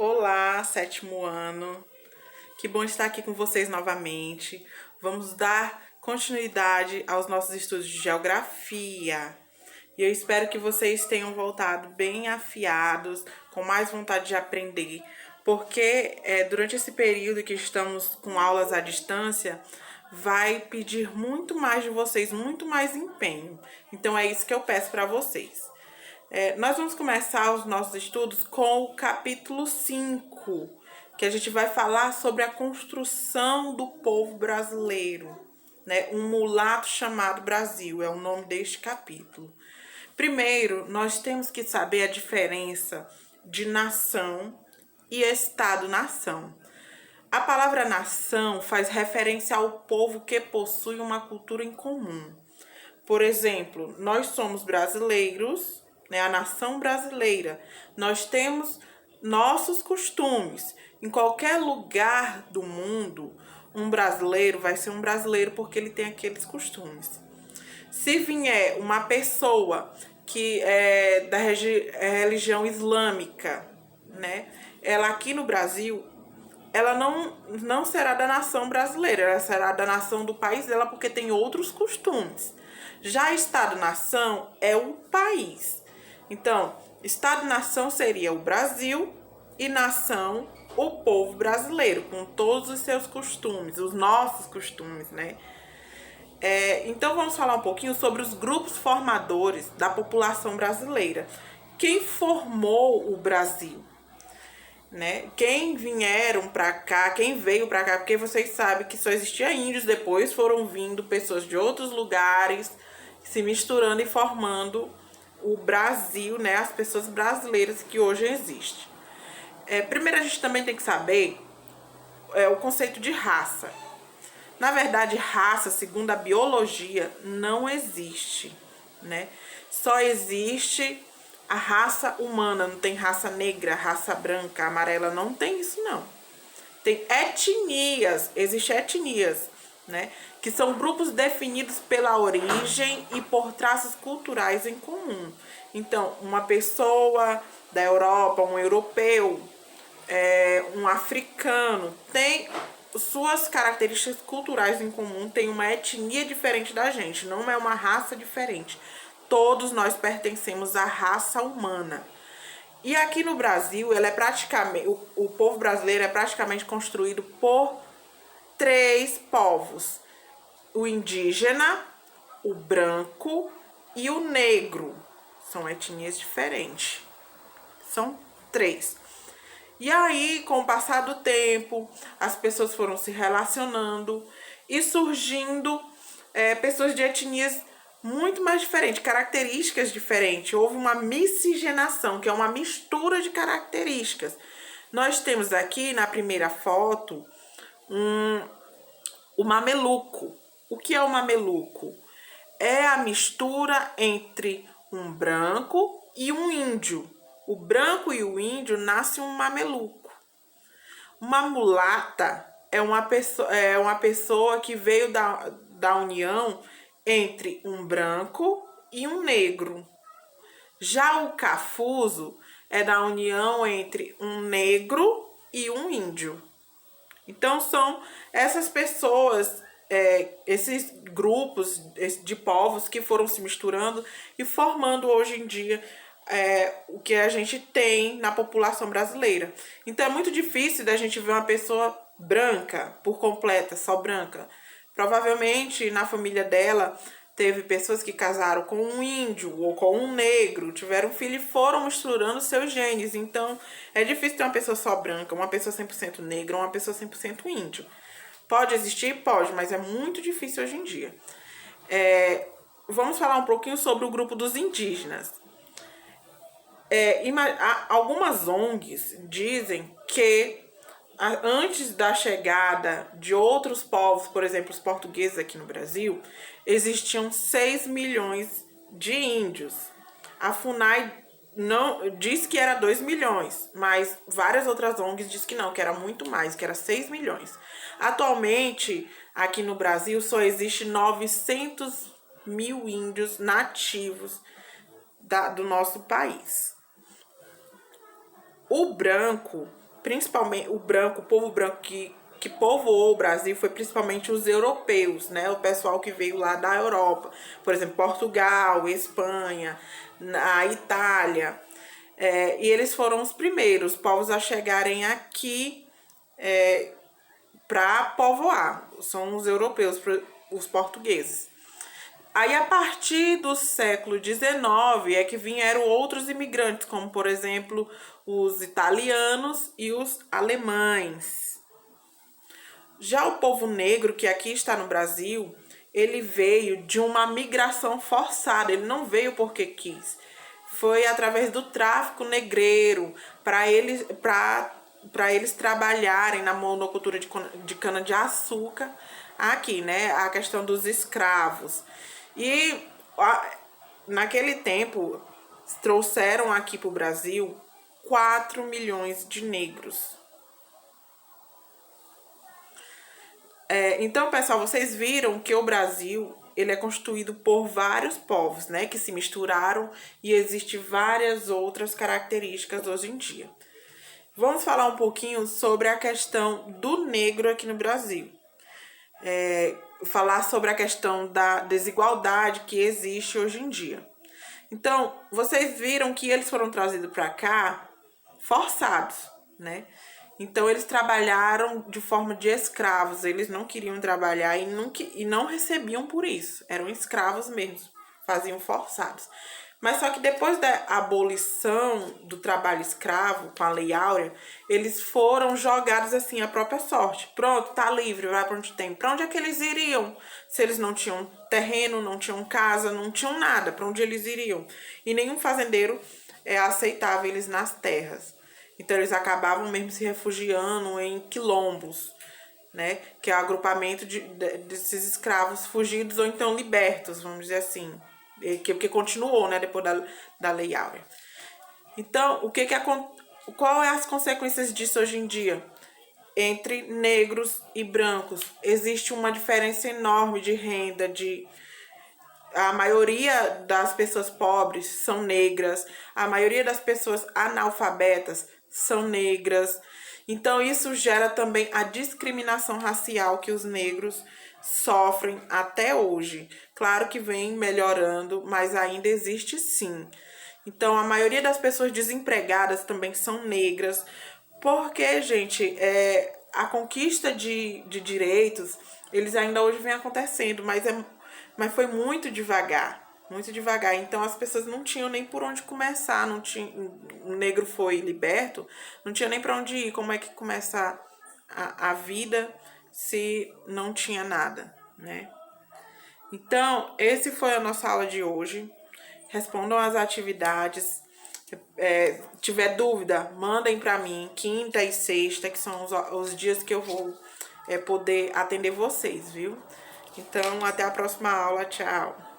Olá, sétimo ano. Que bom estar aqui com vocês novamente. Vamos dar continuidade aos nossos estudos de geografia. E eu espero que vocês tenham voltado bem afiados, com mais vontade de aprender, porque durante esse período que estamos com aulas à distância, vai pedir muito mais de vocês, muito mais empenho. Então é isso que eu peço para vocês. Nós vamos começar os nossos estudos com o capítulo 5, que a gente vai falar sobre a construção do povo brasileiro, né? Um mulato chamado Brasil, é o nome deste capítulo. Primeiro, nós temos que saber a diferença de nação e Estado-nação. A palavra nação faz referência ao povo que possui uma cultura em comum. Por exemplo, nós somos brasileiros, né, a nação brasileira. Nós temos nossos costumes. Em qualquer lugar do mundo, um brasileiro vai ser um brasileiro porque ele tem aqueles costumes. Se vier uma pessoa que é da religião islâmica, né, ela aqui no Brasil, ela não será da nação brasileira, ela será da nação do país dela porque tem outros costumes. Já Estado-nação é o país. Então, Estado-nação seria o Brasil e nação o povo brasileiro, com todos os seus costumes, os nossos costumes, né? Então, vamos falar um pouquinho sobre os grupos formadores da população brasileira. Quem formou o Brasil? Né? Quem vieram pra cá, quem veio pra cá, porque vocês sabem que só existia índios, depois foram vindo pessoas de outros lugares, se misturando e formando o Brasil, né? As pessoas brasileiras que hoje existem. Primeiro a gente também tem que saber o conceito de raça. Na verdade, raça, segundo a biologia, não existe, né? Só existe a raça humana, não tem raça negra, raça branca, amarela, não tem isso não. Tem etnias, existem etnias, né? Que são grupos definidos pela origem e por traços culturais em comum. Então, uma pessoa da Europa, um europeu, um africano, tem suas características culturais em comum, tem uma etnia diferente da gente, não é uma raça diferente. Todos nós pertencemos à raça humana. E aqui no Brasil, ele é praticamente, o povo brasileiro é praticamente construído por 3 povos: o indígena, o branco e o negro. São etnias diferentes. São 3. E aí, com o passar do tempo, as pessoas foram se relacionando e surgindo pessoas de etnias muito mais diferentes, características diferentes. Houve uma miscigenação, que é uma mistura de características. Nós temos aqui na primeira foto o mameluco. O que é o mameluco? É a mistura entre um branco e um índio. O branco e o índio nasce um mameluco. Uma mulata é uma pessoa que veio da união entre um branco e um negro. Já o cafuzo é da união entre um negro e um índio. Então são essas pessoas, esses grupos de povos que foram se misturando e formando hoje em dia o que a gente tem na população brasileira. Então é muito difícil da gente ver uma pessoa branca, por completa, só branca. Provavelmente na família dela teve pessoas que casaram com um índio ou com um negro, tiveram filho e foram misturando seus genes. Então é difícil ter uma pessoa só branca, uma pessoa 100% negra, uma pessoa 100% índio. Pode existir? Pode, mas é muito difícil hoje em dia. Vamos falar um pouquinho sobre o grupo dos indígenas. Algumas ONGs dizem que antes da chegada de outros povos, por exemplo, os portugueses aqui no Brasil, existiam 6 milhões de índios. A FUNAI não diz que era 2 milhões, mas várias outras ONGs dizem que não, que era muito mais, que era 6 milhões. Atualmente, aqui no Brasil, só existe 900 mil índios nativos do nosso país. O branco principalmente o branco, o povo branco que povoou o Brasil foi principalmente os europeus, né? O pessoal que veio lá da Europa, por exemplo, Portugal, Espanha, a Itália. E eles foram os primeiros povos a chegarem aqui para povoar. São os europeus, os portugueses. Aí, a partir do século XIX, é que vieram outros imigrantes, como, por exemplo, os italianos e os alemães. Já o povo negro, que aqui está no Brasil, ele veio de uma migração forçada, ele não veio porque quis. Foi através do tráfico negreiro, para eles trabalharem na monocultura de cana-de-açúcar, aqui, né? A questão dos escravos. E naquele tempo, trouxeram aqui para o Brasil 4 milhões de negros. Então, pessoal, vocês viram que o Brasil, ele é constituído por vários povos, né? Que se misturaram e existem várias outras características hoje em dia. Vamos falar um pouquinho sobre a questão do negro aqui no Brasil. Falar sobre a questão da desigualdade que existe hoje em dia. Então, vocês viram que eles foram trazidos para cá forçados, né? Então, eles trabalharam de forma de escravos. Eles não queriam trabalhar e não recebiam por isso. Eram escravos mesmo, faziam forçados. Mas só que depois da abolição do trabalho escravo, com a Lei Áurea, eles foram jogados assim à própria sorte. Pronto, tá livre, vai para onde tem. Para onde é que eles iriam? Se eles não tinham terreno, não tinham casa, não tinham nada, para onde eles iriam? E nenhum fazendeiro aceitava eles nas terras. Então eles acabavam mesmo se refugiando em quilombos, né? Que é o agrupamento desses escravos fugidos ou então libertos, vamos dizer assim. Que continuou, né, depois da Lei Áurea. Então, qual é as consequências disso hoje em dia? Entre negros e brancos, existe uma diferença enorme de renda, a maioria das pessoas pobres são negras, a maioria das pessoas analfabetas são negras. Então, isso gera também a discriminação racial que os negros sofrem até hoje. Claro que vem melhorando, mas ainda existe sim. Então, a maioria das pessoas desempregadas também são negras, porque, gente, a conquista de direitos, eles ainda hoje vem acontecendo, mas foi muito devagar. Muito devagar. Então, as pessoas não tinham nem por onde começar. O negro foi liberto, não tinha nem para onde ir. Como é que começa a vida se não tinha nada, né? Então, esse foi a nossa aula de hoje. Respondam as atividades. Tiver dúvida, mandem para mim. Quinta e sexta, que são os dias que eu vou poder atender vocês, viu? Então, até a próxima aula. Tchau!